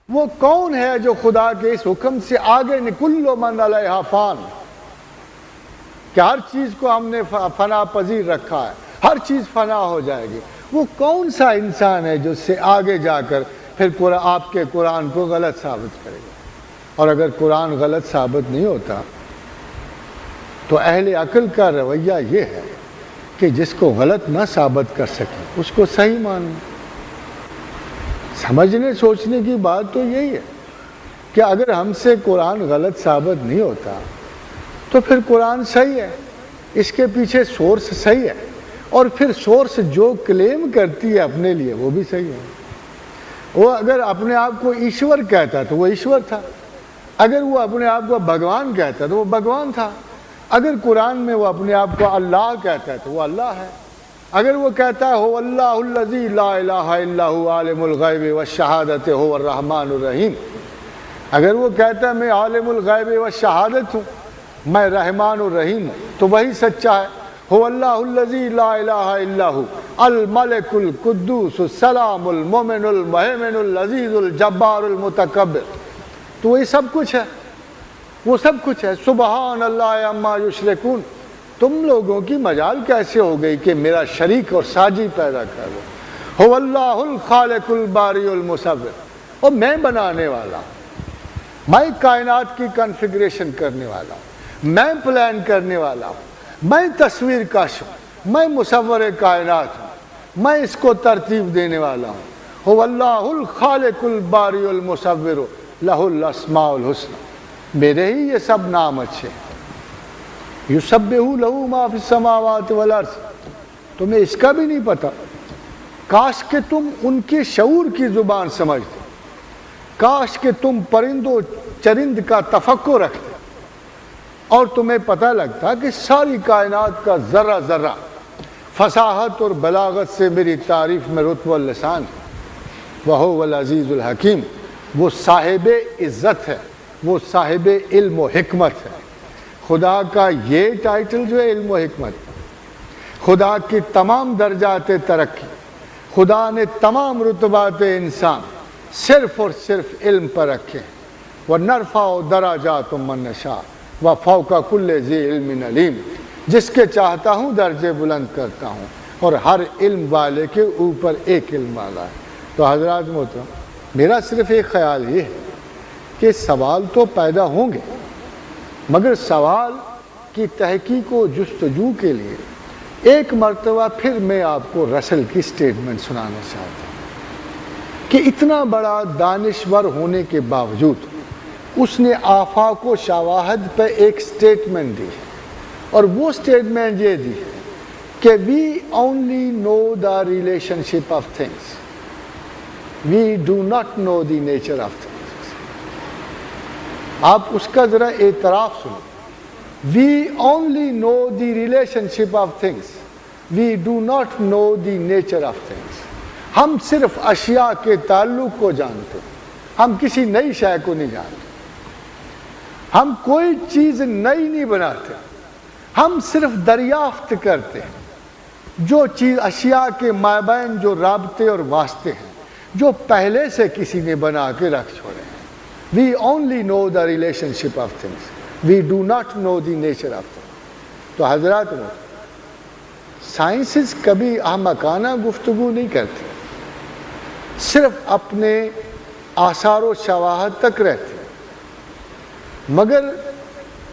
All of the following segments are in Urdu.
وہ کون ہے جو خدا کے اس حکم سے آگے کل من علیہا فان، کہ ہر چیز کو ہم نے فنا پذیر رکھا ہے، ہر چیز فنا ہو جائے گی؟ وہ کون سا انسان ہے جو اس سے آگے جا کر پھر آپ کے قرآن کو غلط ثابت کرے گا؟ اور اگر قرآن غلط ثابت نہیں ہوتا تو اہل عقل کا رویہ یہ ہے کہ جس کو غلط نہ ثابت کر سکے اس کو صحیح ماننا۔ سمجھنے سوچنے کی بات تو یہی ہے کہ اگر ہم سے قرآن غلط ثابت نہیں ہوتا تو پھر قرآن صحیح ہے، اس کے پیچھے سورس صحیح ہے، اور پھر سورس جو کلیم کرتی ہے اپنے لیے وہ بھی صحیح ہے۔ وہ اگر اپنے آپ کو ایشور کہتا تو وہ ایشور تھا، اگر وہ اپنے آپ کو بھگوان کہتا تو وہ بھگوان تھا، اگر قرآن میں وہ اپنے آپ کو اللہ کہتا ہے تو وہ اللہ ہے، اگر وہ کہتا ہے هو اللہ الذی لا الہ الا هو عالم الغیب والشہادۃ هو الرحمن الرحیم، اگر وہ کہتا ہے میں عالم الغیب والشہادت ہوں، میں رحمان الرحیم ہوں، تو وہی سچا ہے۔ هو اللہ الذی لا الہ الا هو الملک القدوس السلام المؤمن المہیمن العزیز الجبار المتکبر، تو وہی سب کچھ ہے، وہ سب کچھ ہے۔ سبحان اللہ عما یشرکون، تم لوگوں کی مجال کیسے ہو گئی کہ میرا شریک اور ساجی پیدا کر دو؟ هو اللہ الخالق الباری المصور، اور میں بنانے والا ہوں، میں کائنات کی کنفیگریشن کرنے والا ہوں، میں پلان کرنے والا ہوں، میں تصویر کش ہوں، میں مصور کائنات ہوں، میں اس کو ترتیب دینے والا ہوں۔ هو اللہ الخالق الباری المصور لہ الاسماء الحسنی، میرے ہی یہ سب نام اچھے ہیں۔ یسبح لہ ما فی السماوات والارض، تمہیں اس کا بھی نہیں پتا؟ کاش کہ تم ان کے شعور کی زبان سمجھتے، کاش کہ تم پرند و چرند کا تفکر رکھتے اور تمہیں پتہ لگتا کہ ساری کائنات کا ذرہ ذرہ فصاحت اور بلاغت سے میری تعریف میں رتبہ اللسان ہے۔ وَهُوَ الْعَزِيزُ الْحَكِيمُ، وہ صاحب عزت ہے، وہ صاحب علم و حکمت ہے۔ خدا کا یہ ٹائٹل جو ہے علم و حکمت، خدا کی تمام درجات ترقی، خدا نے تمام رتبات انسان صرف اور صرف علم پر رکھے ہیں۔ وَنَرْفَعُ دَرَجَاتٍ مَّن نَّشَاءُ وَفَوْقَ كُلِّ ذِي عِلْمٍ عَلِيمٍ، جس کے چاہتا ہوں درجے بلند کرتا ہوں، اور ہر علم والے کے اوپر ایک علم والا ہے۔ تو حضرات محترم، میرا صرف ایک خیال یہ ہے کہ سوال تو پیدا ہوں گے، مگر سوال کی تحقیق و جستجو کے لیے ایک مرتبہ پھر میں آپ کو رسل کی سٹیٹمنٹ سنانا چاہتا ہوں کہ اتنا بڑا دانشور ہونے کے باوجود اس نے آفاق و شواہد پہ ایک سٹیٹمنٹ دی، اور وہ سٹیٹمنٹ یہ دی کہ we only know the relationship of things, we do not know the nature of things. آپ اس کا ذرا اعتراف سنو، we only know the relationship of things, we do not know the nature of things. ہم صرف اشیاء کے تعلق کو جانتے ہیں، ہم کسی نئی شے کو نہیں جانتے، ہم کوئی چیز نئی نہیں بناتے، ہم صرف دریافت کرتے ہیں جو چیز اشیاء کے مابین جو رابطے اور واسطے ہیں جو پہلے سے کسی نے بنا کے رکھ چھوڑے ہیں۔ We only know the relationship of things. We do not know the nature of things. تو حضرات سائنسز کبھی احمقانہ گفتگو نہیں کرتے، صرف اپنے آثار و شواہد تک رہتے، مگر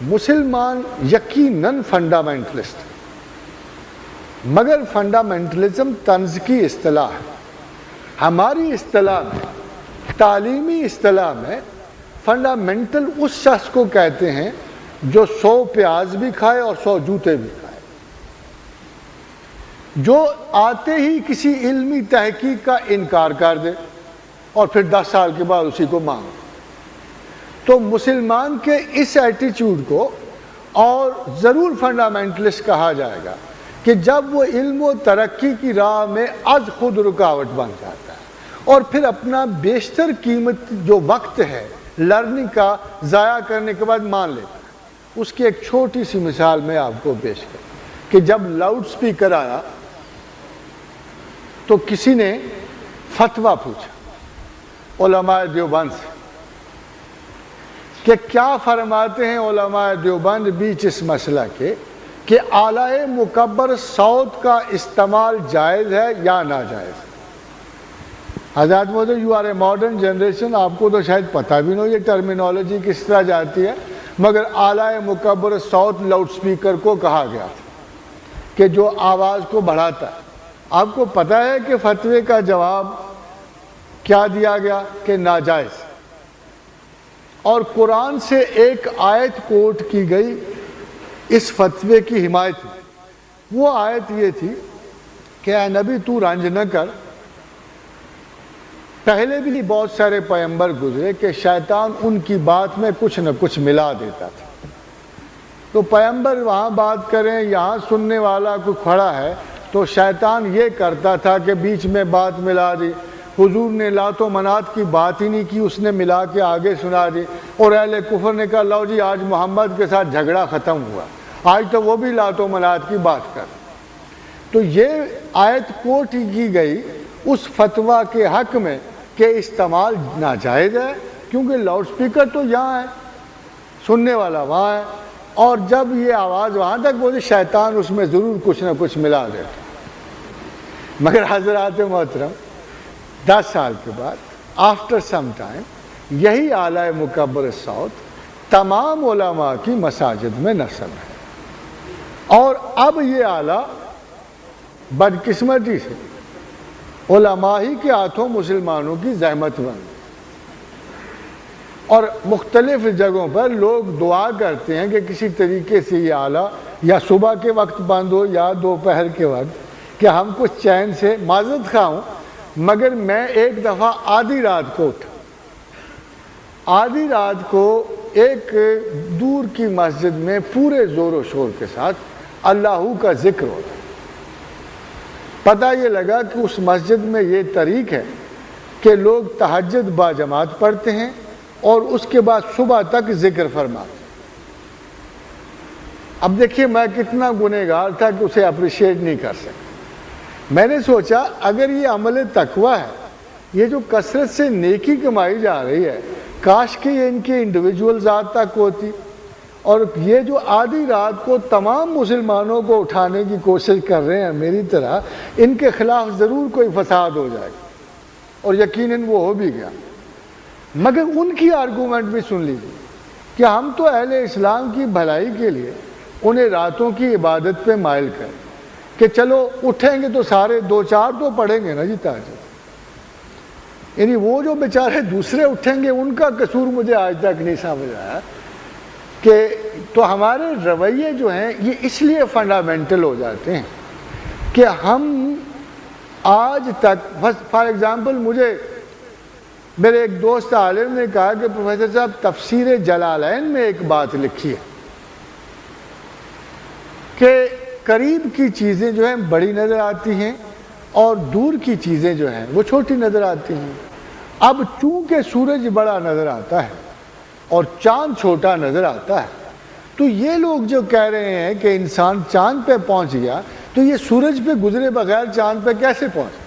مسلمان یقیناً فنڈامنٹلسٹ، مگر فنڈامنٹلزم طنز کی اصطلاح ہے۔ ہماری اصطلاح میں، تعلیمی اصطلاح میں، فنڈامنٹل اس شخص کو کہتے ہیں جو 100 پیاز بھی کھائے اور 100 جوتے بھی کھائے، جو آتے ہی کسی علمی تحقیق کا انکار کر دے اور پھر 10 سال کے بعد اسی کو مانگے۔ تو مسلمان کے اس ایٹیچیوڈ کو اور ضرور فنڈامنٹلسٹ کہا جائے گا کہ جب وہ علم و ترقی کی راہ میں از خود رکاوٹ بن جاتا ہے اور پھر اپنا بیشتر قیمت جو وقت ہے لرننگ کا ضائع کرنے کے بعد مان لیتا ہے۔ اس کی ایک چھوٹی سی مثال میں آپ کو پیش کروں کہ جب لاؤڈ سپیکر آیا تو کسی نے فتویٰ پوچھا، علماء دیوبند سے کہ کیا فرماتے ہیں علماء دیوبند بیچ اس مسئلہ کے کہ اعلی مکبر صوت کا استعمال جائز ہے یا ناجائز ہے۔ حضرات محترم، you are a modern generation, آپ کو تو شاید پتہ بھی نہیں یہ ٹرمینالوجی کس طرح جاتی ہے، مگر اعلی مکبر صوت لاؤڈ سپیکر کو کہا گیا تھا کہ جو آواز کو بڑھاتا ہے۔ آپ کو پتہ ہے کہ فتوے کا جواب کیا دیا گیا کہ ناجائز، اور قرآن سے ایک آیت کوٹ کی گئی اس فتوے کی حمایت میں۔ وہ آیت یہ تھی کہ اے نبی تو رنج نہ کر۔ پہلے بھی بہت سارے پیغمبر گزرے کہ شیطان ان کی بات میں کچھ نہ کچھ ملا دیتا تھا، تو پیغمبر وہاں بات کریں، یہاں سننے والا کوئی کھڑا ہے تو شیطان یہ کرتا تھا کہ بیچ میں بات ملا دی۔ حضور نے لات و منات کی بات ہی نہیں کی، اس نے ملا کے آگے سنا دی، اور اہل کفر نے کہا لو جی آج محمد کے ساتھ جھگڑا ختم ہوا، آج تو وہ بھی لات و منات کی بات کر۔ تو یہ آیت کوٹ کی گئی اس فتویٰ کے حق میں کہ استعمال ناجائز ہے، کیونکہ لاؤڈ سپیکر تو یہاں ہے، سننے والا وہاں ہے، اور جب یہ آواز وہاں تک پہنچی شیطان اس میں ضرور کچھ نہ کچھ ملا دیتا۔ مگر حضرات محترم، 10 سال کے بعد آفٹر سم ٹائم یہی اعلی مکبر صوت تمام علماء کی مساجد میں نصب ہے، اور اب یہ آلہ بدقسمتی سے علماء ہی کے ہاتھوں مسلمانوں کی زحمت بن، اور مختلف جگہوں پر لوگ دعا کرتے ہیں کہ کسی طریقے سے یہ آلہ یا صبح کے وقت بند ہو یا دوپہر کے وقت، کہ ہم کچھ چین سے معذرت خواہ ہوں، مگر میں ایک دفعہ آدھی رات کو اٹھا، آدھی رات کو ایک دور کی مسجد میں پورے زور و شور کے ساتھ اللہ کا ذکر ہوتا، پتہ یہ لگا کہ اس مسجد میں یہ طریق ہے کہ لوگ تہجد با جماعت پڑھتے ہیں اور اس کے بعد صبح تک ذکر فرماتے ہیں۔ اب دیکھیے میں کتنا گنہگار تھا کہ اسے اپریشیٹ نہیں کر سکتا۔ میں نے سوچا اگر یہ عمل تقویٰ ہے، یہ جو کثرت سے نیکی کمائی جا رہی ہے، کاش کہ یہ ان کے انڈیویجول ذات تک ہوتی، اور یہ جو آدھی رات کو تمام مسلمانوں کو اٹھانے کی کوشش کر رہے ہیں میری طرح، ان کے خلاف ضرور کوئی فساد ہو جائے گا، اور یقیناً وہ ہو بھی گیا۔ مگر ان کی آرگومنٹ بھی سن لیجیے کہ ہم تو اہل اسلام کی بھلائی کے لیے انہیں راتوں کی عبادت پہ مائل کریں کہ چلو اٹھیں گے تو سارے 2-4 تو پڑھیں گے نا جی تہجد، یعنی وہ جو بیچارے دوسرے اٹھیں گے ان کا قصور مجھے آج تک نہیں سمجھ آیا کہ تو ہمارے رویے جو ہیں یہ اس لیے فنڈامنٹل ہو جاتے ہیں کہ ہم آج تک فار ایگزامپل مجھے میرے ایک دوست عالم نے کہا کہ پروفیسر صاحب تفسیر جلالین میں ایک بات لکھی ہے کہ قریب کی چیزیں جو ہیں بڑی نظر آتی ہیں اور دور کی چیزیں جو ہیں وہ چھوٹی نظر آتی ہیں۔ اب چونکہ سورج بڑا نظر آتا ہے اور چاند چھوٹا نظر آتا ہے، تو یہ لوگ جو کہہ رہے ہیں کہ انسان چاند پہ پہنچ گیا، تو یہ سورج پہ گزرے بغیر چاند پہ کیسے پہنچ؟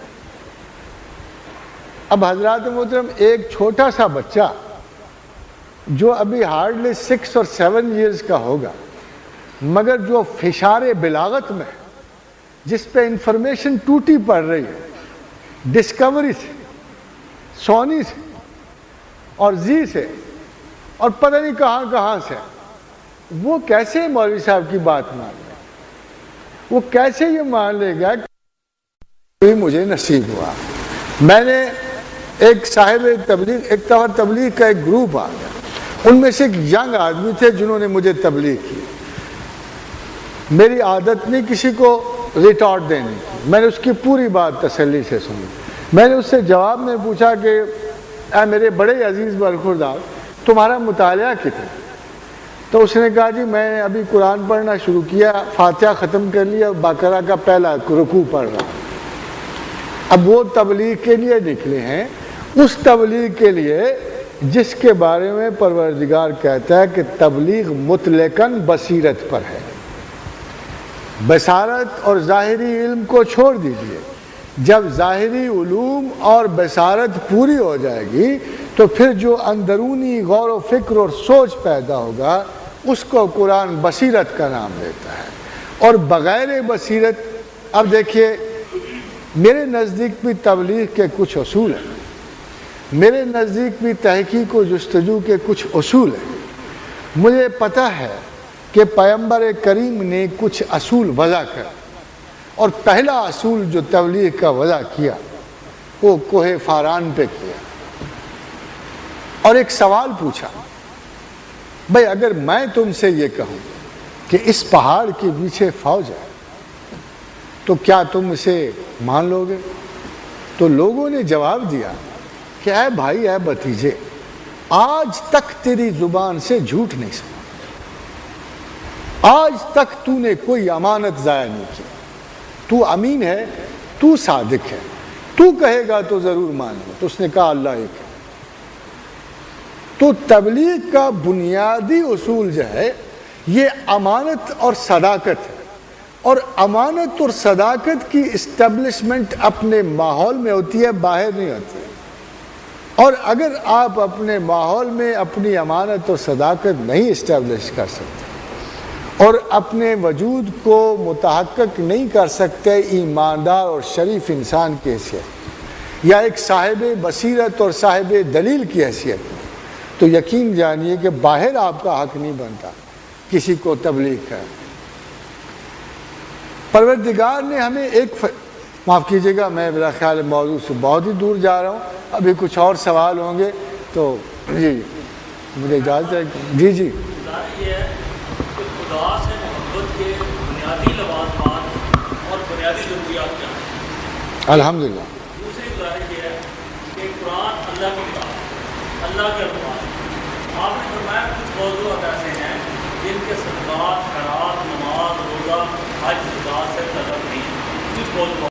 اب حضرات محترم، ایک چھوٹا سا بچہ جو ابھی ہارڈلی 6 اور 7 ایئرز کا ہوگا، مگر جو فشار بلاغت میں جس پہ انفارمیشن ٹوٹی پڑ رہی ہے، ڈسکوری سے، سونی سے اور زی سے اور پتہ نہیں کہاں کہاں سے، وہ کیسے مولوی صاحب کی بات مان لے؟ وہ کیسے یہ مان لے گا کہ مجھے نصیب ہوا؟ میں نے ایک صاحب تبلیغ، ایک تبلیغ کا ایک گروپ آ گیا، ان میں سے ایک ینگ آدمی تھے جنہوں نے مجھے تبلیغ کی۔ میری عادت نہیں کسی کو ریٹارٹ دینے کی، میں نے اس کی پوری بات تسلی سے سنی۔ میں نے اس سے جواب میں پوچھا کہ اے میرے بڑے عزیز برخوردار، تمہارا مطالعہ کتنا؟ تو اس نے کہا جی میں ابھی قرآن پڑھنا شروع کیا، فاتحہ ختم کر لیا، بقرہ کا پہلا رکوع پڑھ رہا۔ اب وہ تبلیغ کے لیے نکلے ہیں، اس تبلیغ کے لیے جس کے بارے میں پروردگار کہتا ہے کہ تبلیغ مطلقاً بصیرت پر ہے۔ بصارت اور ظاہری علم کو چھوڑ دیجئے، جب ظاہری علوم اور بصارت پوری ہو جائے گی تو پھر جو اندرونی غور و فکر اور سوچ پیدا ہوگا اس کو قرآن بصیرت کا نام دیتا ہے. اور بغیر بصیرت، اب دیکھیے میرے نزدیک بھی تبلیغ کے کچھ اصول ہیں، میرے نزدیک بھی تحقیق و جستجو کے کچھ اصول ہیں. مجھے پتہ ہے کہ پیغمبر کریم نے کچھ اصول وضع کر، اور پہلا اصول جو تبلیغ کا وضع کیا وہ کوہ فاران پہ کیا، اور ایک سوال پوچھا، بھائی اگر میں تم سے یہ کہوں کہ اس پہاڑ کے پیچھے فوج ہے تو کیا تم اسے مان لو گے؟ تو لوگوں نے جواب دیا کہ اے بھائی، اے بھتیجے، آج تک تیری زبان سے جھوٹ نہیں سنا، آج تک تو نے کوئی امانت ضائع نہیں کی، تو امین ہے، تو صادق ہے، تو کہے گا تو ضرور مانو. تو اس نے کہا اللہ ایک ہے. تو تبلیغ کا بنیادی اصول جو ہے یہ امانت اور صداقت ہے، اور امانت اور صداقت کی اسٹیبلشمنٹ اپنے ماحول میں ہوتی ہے، باہر نہیں ہوتی ہے. اور اگر آپ اپنے ماحول میں اپنی امانت اور صداقت نہیں اسٹیبلش کر سکتے اور اپنے وجود کو متحقق نہیں کر سکتے ایماندار اور شریف انسان کی حیثیت یا ایک صاحب بصیرت اور صاحب دلیل کی حیثیت میں، تو یقین جانیے کہ باہر آپ کا حق نہیں بنتا کسی کو تبلیغ کا. پروردگار نے ہمیں ایک معاف کیجیے گا، میں میرا خیال موضوع سے بہت ہی دور جا رہا ہوں، ابھی کچھ اور سوال ہوں گے تو جی مجھے اجازت ہے. جی جی خدا سے محبت کے بنیادی لوازمات اور بنیادی ضروریات کیا ہیں؟ الحمدللہ. دوسری گزارش یہ ہے کہ قرآن اللہ کی کتاب، اللہ کے الفاظ. آپ نے فرمایا کچھ موضوعات ایسے ہیں جن کے